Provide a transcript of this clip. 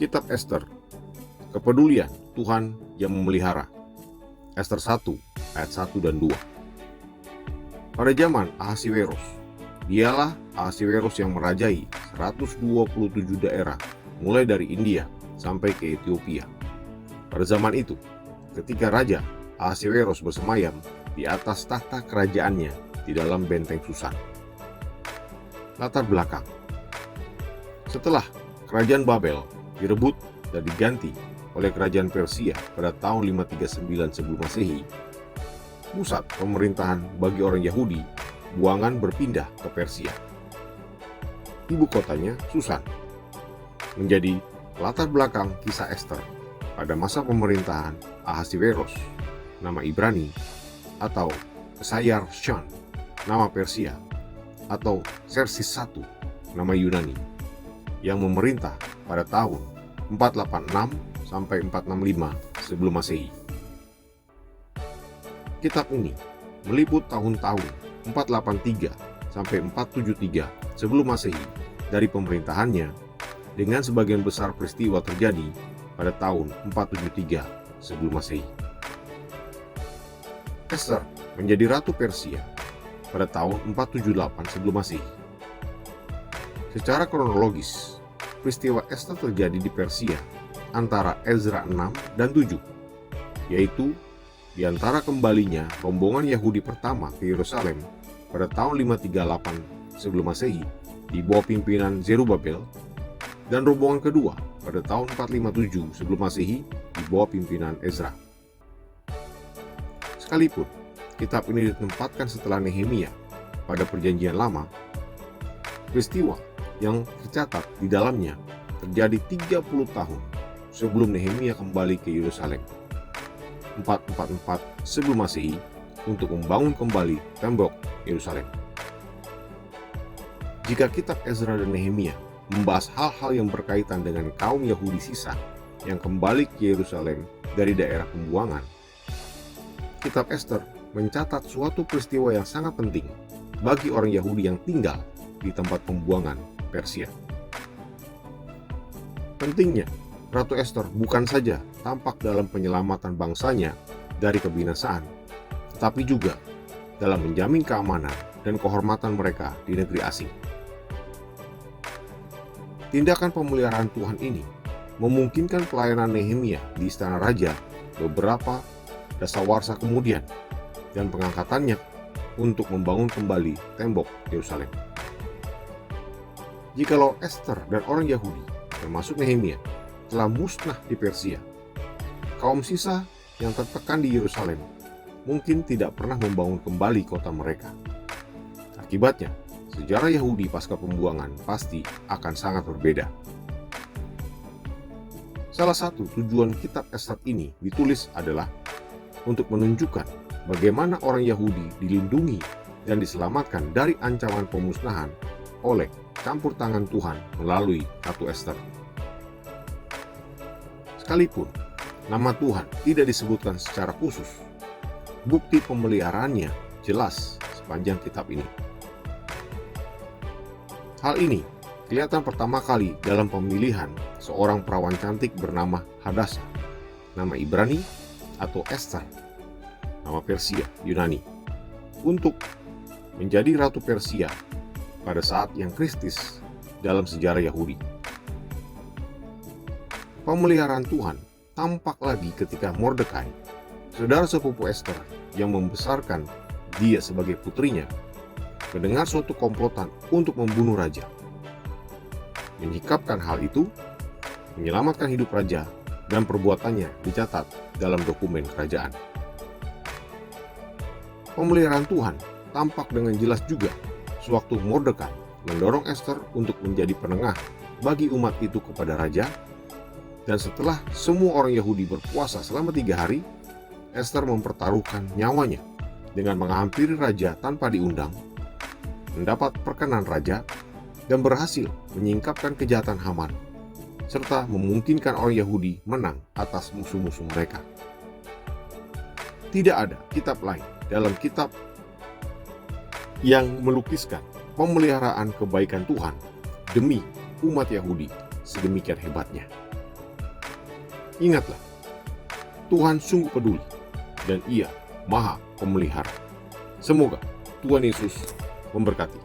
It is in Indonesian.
Kitab Ester, kepedulian Tuhan yang memelihara. Ester 1 ayat 1 dan 2. Pada zaman Ahasiweros, dialah Ahasiweros yang merajai 127 daerah mulai dari India sampai ke Ethiopia. Pada zaman itu, ketika Raja Ahasiweros bersemayam di atas tahta kerajaannya di dalam benteng Susan. Latar belakang. Setelah kerajaan Babel direbut dan diganti oleh kerajaan Persia pada tahun 539 sebelum Masehi, pusat pemerintahan bagi orang Yahudi buangan berpindah ke Persia. Ibu kotanya Susan menjadi latar belakang kisah Ester pada masa pemerintahan Ahasiweros, nama Ibrani, atau Sayar Shan, nama Persia, atau Xerxes I, nama Yunani, yang memerintah pada tahun 486 sampai 465 sebelum Masehi. Kitab ini meliput tahun-tahun 483 sampai 473 sebelum Masehi dari pemerintahannya, dengan sebagian besar peristiwa terjadi pada tahun 473 sebelum Masehi. Ester menjadi ratu Persia pada tahun 478 sebelum Masehi. Secara kronologis, peristiwa Ester terjadi di Persia antara Ezra 6 dan 7, yaitu di antara kembalinya rombongan Yahudi pertama ke Yerusalem pada tahun 538 sebelum Masehi di bawah pimpinan Zerubabel, dan rombongan kedua pada tahun 457 sebelum Masehi di bawah pimpinan Ezra. Sekalipun kitab ini ditempatkan setelah Nehemia pada Perjanjian Lama, peristiwa yang tercatat di dalamnya terjadi 30 tahun sebelum Nehemia kembali ke Yerusalem, 444 sebelum Masehi, untuk membangun kembali tembok Yerusalem. Jika kitab Ezra dan Nehemia membahas hal-hal yang berkaitan dengan kaum Yahudi sisa yang kembali ke Yerusalem dari daerah pembuangan, kitab Ester mencatat suatu peristiwa yang sangat penting bagi orang Yahudi yang tinggal di tempat pembuangan Persia. Pentingnya, Ratu Ester bukan saja tampak dalam penyelamatan bangsanya dari kebinasaan, tetapi juga dalam menjamin keamanan dan kehormatan mereka di negeri asing. Tindakan pemeliharaan Tuhan ini memungkinkan pelayanan Nehemia di istana raja beberapa dasawarsa kemudian, dan pengangkatannya untuk membangun kembali tembok Yerusalem. Jikalau Ester dan orang Yahudi, termasuk Nehemia, telah musnah di Persia, kaum sisa yang tertekan di Yerusalem mungkin tidak pernah membangun kembali kota mereka. Akibatnya, sejarah Yahudi pasca pembuangan pasti akan sangat berbeda. Salah satu tujuan kitab Ester ini ditulis adalah untuk menunjukkan bagaimana orang Yahudi dilindungi dan diselamatkan dari ancaman pemusnahan oleh campur tangan Tuhan melalui Ratu Ester. Sekalipun nama Tuhan tidak disebutkan secara khusus, bukti pemeliharaannya jelas sepanjang kitab ini. Hal ini kelihatan pertama kali dalam pemilihan seorang perawan cantik bernama Hadasa, nama Ibrani, atau Ester, nama Persia Yunani, untuk menjadi Ratu Persia pada saat yang kritis dalam sejarah Yahudi. Pemeliharaan Tuhan tampak lagi ketika Mordekai, saudara sepupu Ester yang membesarkan dia sebagai putrinya, mendengar suatu komplotan untuk membunuh raja. Menyikapkan hal itu, menyelamatkan hidup raja, dan perbuatannya dicatat dalam dokumen kerajaan. Pemeliharaan Tuhan tampak dengan jelas juga sewaktu Mordekai mendorong Ester untuk menjadi penengah bagi umat itu kepada raja, dan setelah semua orang Yahudi berpuasa selama 3 hari, Ester mempertaruhkan nyawanya dengan menghampiri raja tanpa diundang, mendapat perkenan raja, dan berhasil menyingkapkan kejahatan Haman, serta memungkinkan orang Yahudi menang atas musuh-musuh mereka. Tidak ada kitab lain dalam kitab yang melukiskan pemeliharaan kebaikan Tuhan demi umat Yahudi sedemikian hebatnya. Ingatlah, Tuhan sungguh peduli dan Ia Maha Pemelihara. Semoga Tuhan Yesus memberkati.